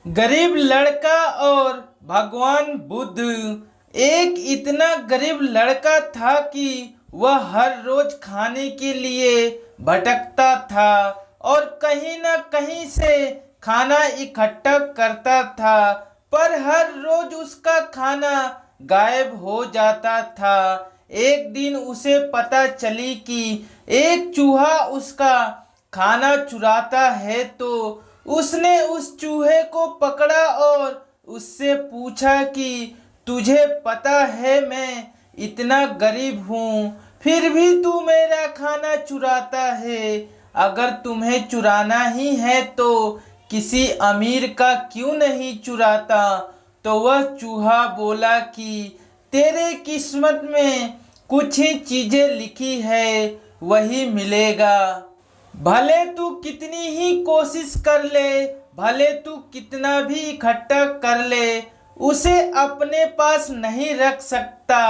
गरीब लड़का और भगवान बुद्ध। एक इतना गरीब लड़का था कि वह हर रोज खाने के लिए भटकता था और कहीं न कहीं से खाना इकट्ठा करता था, पर हर रोज उसका खाना गायब हो जाता था। एक दिन उसे पता चली कि एक चूहा उसका खाना चुराता है, तो उसने उस चूहे को पकड़ा और उससे पूछा कि तुझे पता है मैं इतना गरीब हूँ, फिर भी तू मेरा खाना चुराता है। अगर तुम्हें चुराना ही है तो किसी अमीर का क्यों नहीं चुराता। तो वह चूहा बोला कि तेरे किस्मत में कुछ ही चीजें लिखी है, वही मिलेगा। भले तू कितनी ही कोशिश कर ले, भले तू कितना भी इकट्ठा कर ले, उसे अपने पास नहीं रख सकता।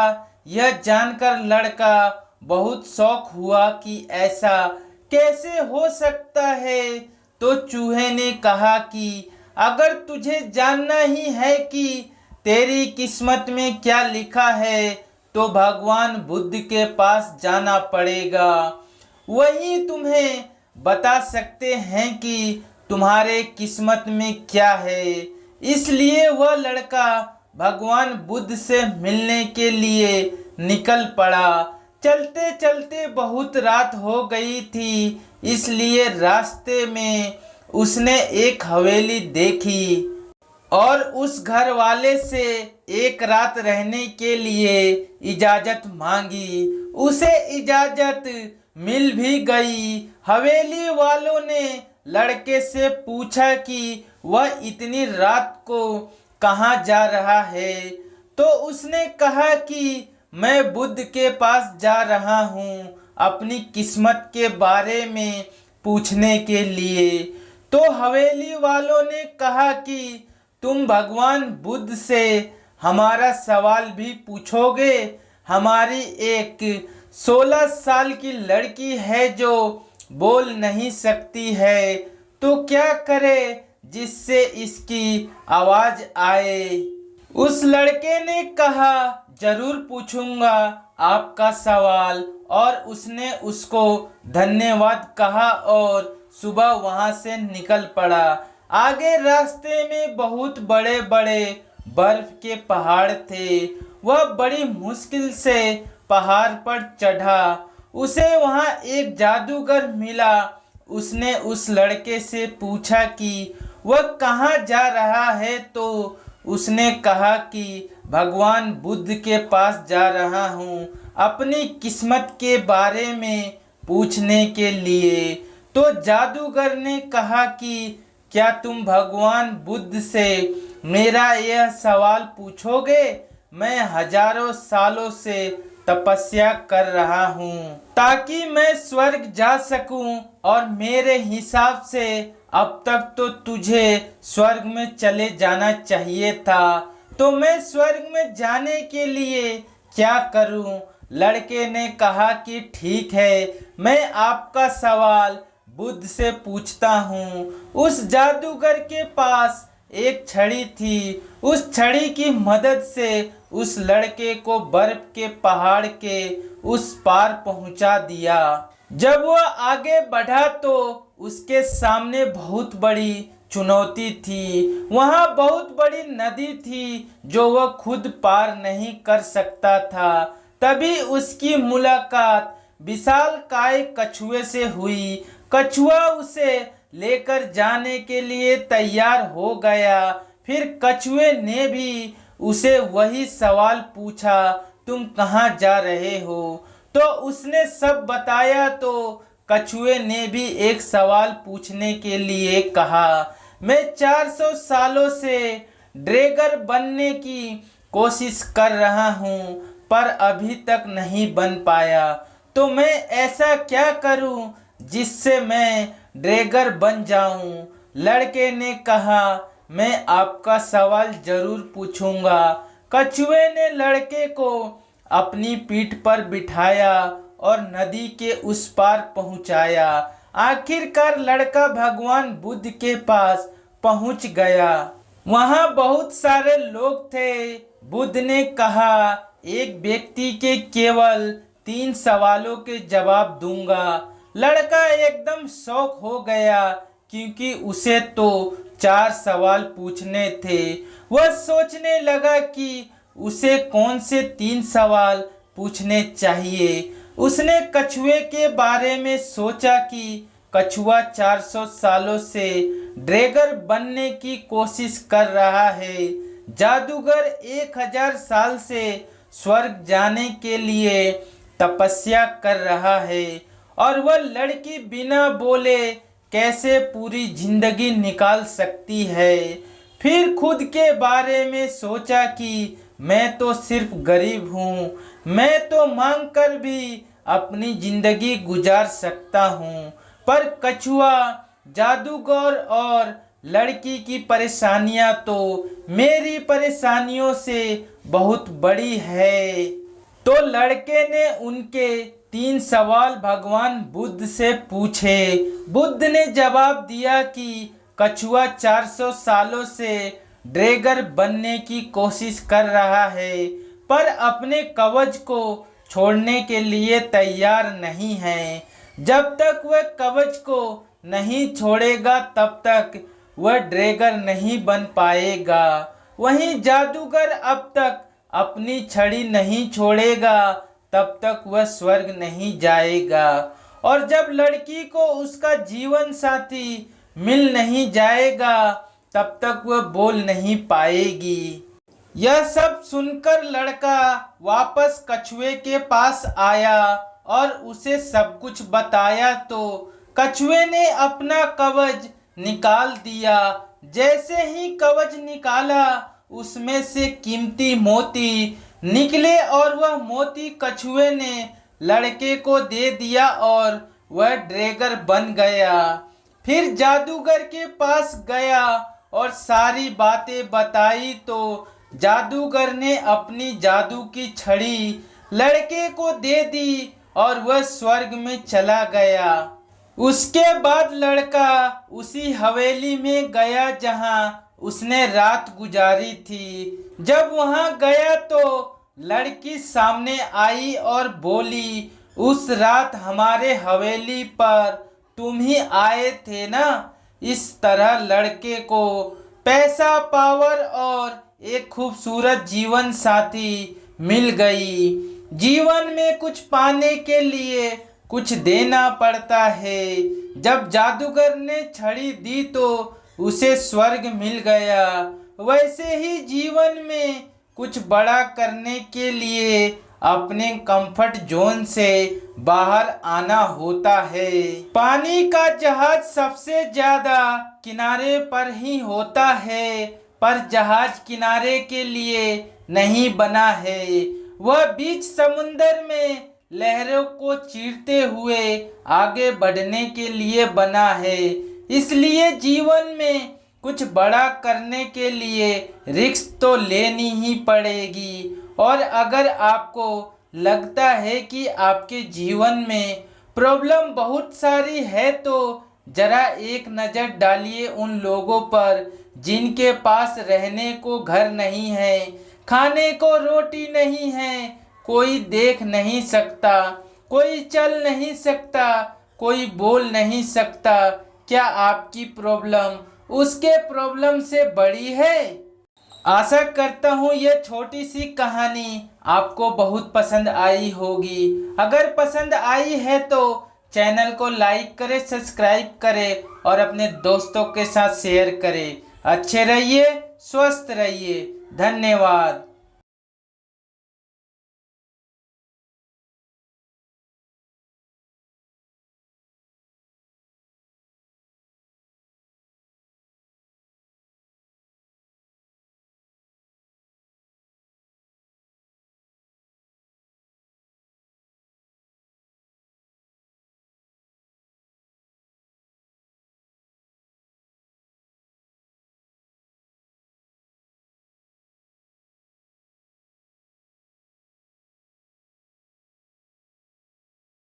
यह जानकर लड़का बहुत शौक हुआ कि ऐसा कैसे हो सकता है। तो चूहे ने कहा कि अगर तुझे जानना ही है कि तेरी किस्मत में क्या लिखा है, तो भगवान बुद्ध के पास जाना पड़ेगा। वही तुम्हें बता सकते हैं कि तुम्हारे किस्मत में क्या है। इसलिए वह लड़का भगवान बुद्ध से मिलने के लिए निकल पड़ा। चलते चलते बहुत रात हो गई थी, इसलिए रास्ते में उसने एक हवेली देखी और उस घर वाले से एक रात रहने के लिए इजाजत मांगी। उसे इजाजत मिल भी गई। हवेली वालों ने लड़के से पूछा कि वह इतनी रात को कहाँ जा रहा है। तो उसने कहा कि मैं बुद्ध के पास जा रहा हूँ अपनी किस्मत के बारे में पूछने के लिए। तो हवेली वालों ने कहा कि तुम भगवान बुद्ध से हमारा सवाल भी पूछोगे। हमारी एक 16 साल की लड़की है जो बोल नहीं सकती है, तो क्या करे जिससे इसकी आवाज आए। उस लड़के ने कहा जरूर पूछूंगा आपका सवाल, और उसने उसको धन्यवाद कहा और सुबह वहां से निकल पड़ा। आगे रास्ते में बहुत बड़े बड़े बर्फ के पहाड़ थे। वह बड़ी मुश्किल से पहाड़ पर चढ़ा। उसे वहां एक जादूगर मिला। उसने उस लड़के से पूछा कि वह कहाँ जा रहा है। तो उसने कहा कि भगवान बुद्ध के पास जा रहा हूँ अपनी किस्मत के बारे में पूछने के लिए। तो जादूगर ने कहा कि क्या तुम भगवान बुद्ध से मेरा यह सवाल पूछोगे। मैं हजारों सालों से तपस्या कर रहा हूँ ताकि मैं स्वर्ग जा सकूं, और मेरे हिसाब से अब तक तो तुझे स्वर्ग में चले जाना चाहिए था। तो मैं स्वर्ग में जाने के लिए क्या करूं। लड़के ने कहा कि ठीक है, मैं आपका सवाल बुद्ध से पूछता हूँ। उस जादूगर के पास एक छड़ी थी। उस छड़ी की मदद से उस लड़के को बर्फ के पहाड़ के उस पार पहुंचा दिया। जब वह आगे बढ़ा तो उसके सामने बहुत बड़ी चुनौती थी। वहां बहुत बड़ी नदी थी जो वह खुद पार नहीं कर सकता था। तभी उसकी मुलाकात विशालकाय कछुए से हुई। कछुआ उसे लेकर जाने के लिए तैयार हो गया। फिर कछुए ने भी उसे वही सवाल पूछा, तुम कहाँ जा रहे हो। तो उसने सब बताया। तो कछुए ने भी एक सवाल पूछने के लिए कहा, मैं 400 सालों से ड्रैगन बनने की कोशिश कर रहा हूँ, पर अभी तक नहीं बन पाया। तो मैं ऐसा क्या करूँ जिससे मैं ड्रैगन बन जाऊं। लड़के ने कहा, मैं आपका सवाल जरूर पूछूंगा। कछुए ने लड़के को अपनी पीठ पर बिठाया और नदी के उस पार पहुंचाया। आखिरकार लड़का भगवान बुद्ध के पास पहुंच गया। वहाँ बहुत सारे लोग थे। बुद्ध ने कहा, एक व्यक्ति के केवल 3 सवालों के जवाब दूंगा। लड़का एकदम शौक हो गया क्योंकि उसे तो 4 सवाल पूछने थे। वह सोचने लगा कि उसे कौन से 3 सवाल पूछने चाहिए। उसने कछुए के बारे में सोचा कि कछुआ 400 सालों से ड्रैगन बनने की कोशिश कर रहा है। जादूगर 1000 साल से स्वर्ग जाने के लिए तपस्या कर रहा है और वह लड़की बिना बोले कैसे पूरी जिंदगी निकाल सकती है। फिर खुद के बारे में सोचा कि मैं तो सिर्फ गरीब हूँ, मैं तो मांग कर भी अपनी जिंदगी गुजार सकता हूँ। पर कछुआ, जादूगर और लड़की की परेशानियां तो मेरी परेशानियों से बहुत बड़ी है। तो लड़के ने उनके 3 सवाल भगवान बुद्ध से पूछे। बुद्ध ने जवाब दिया कि कछुआ 400 सालों से ड्रैगन बनने की कोशिश कर रहा है पर अपने कवच को छोड़ने के लिए तैयार नहीं है। जब तक वह कवच को नहीं छोड़ेगा तब तक वह ड्रैगन नहीं बन पाएगा। वहीं जादूगर अब तक अपनी छड़ी नहीं छोड़ेगा तब तक वह स्वर्ग नहीं जाएगा। और जब लड़की को उसका जीवन साथी मिल नहीं जाएगा तब तक वह बोल नहीं पाएगी। यह सब सुनकर लड़का वापस कछुए के पास आया और उसे सब कुछ बताया तो कछुए ने अपना कवच निकाल दिया। जैसे ही कवच निकाला उसमें से कीमती मोती निकले और वह मोती कछुए ने लड़के को दे दिया और वह ड्रैगन बन गया। फिर जादूगर के पास गया और सारी बातें बताई तो जादूगर ने अपनी जादू की छड़ी लड़के को दे दी और वह स्वर्ग में चला गया। उसके बाद लड़का उसी हवेली में गया जहां उसने रात गुजारी थी। जब वहां गया तो लड़की सामने आई और बोली, उस रात हमारे हवेली पर तुम ही आए थे ना। इस तरह लड़के को पैसा, पावर और एक खूबसूरत जीवन साथी मिल गई। जीवन में कुछ पाने के लिए कुछ देना पड़ता है। जब जादूगर ने छड़ी दी तो उसे स्वर्ग मिल गया। वैसे ही जीवन में कुछ बड़ा करने के लिए अपने कंफर्ट जोन से बाहर आना होता है। पानी का जहाज सबसे ज्यादा किनारे पर ही होता है पर जहाज किनारे के लिए नहीं बना है। वह बीच समुंदर में लहरों को चीरते हुए आगे बढ़ने के लिए बना है। इसलिए जीवन में कुछ बड़ा करने के लिए रिस्क तो लेनी ही पड़ेगी। और अगर आपको लगता है कि आपके जीवन में प्रॉब्लम बहुत सारी है तो जरा एक नज़र डालिए उन लोगों पर जिनके पास रहने को घर नहीं है, खाने को रोटी नहीं है, कोई देख नहीं सकता, कोई चल नहीं सकता, कोई बोल नहीं सकता। क्या आपकी प्रॉब्लम उसके प्रॉब्लम से बड़ी है? आशा करता हूँ यह छोटी सी कहानी आपको बहुत पसंद आई होगी। अगर पसंद आई है तो चैनल को लाइक करें, सब्सक्राइब करें और अपने दोस्तों के साथ शेयर करें। अच्छे रहिए, स्वस्थ रहिए। धन्यवाद।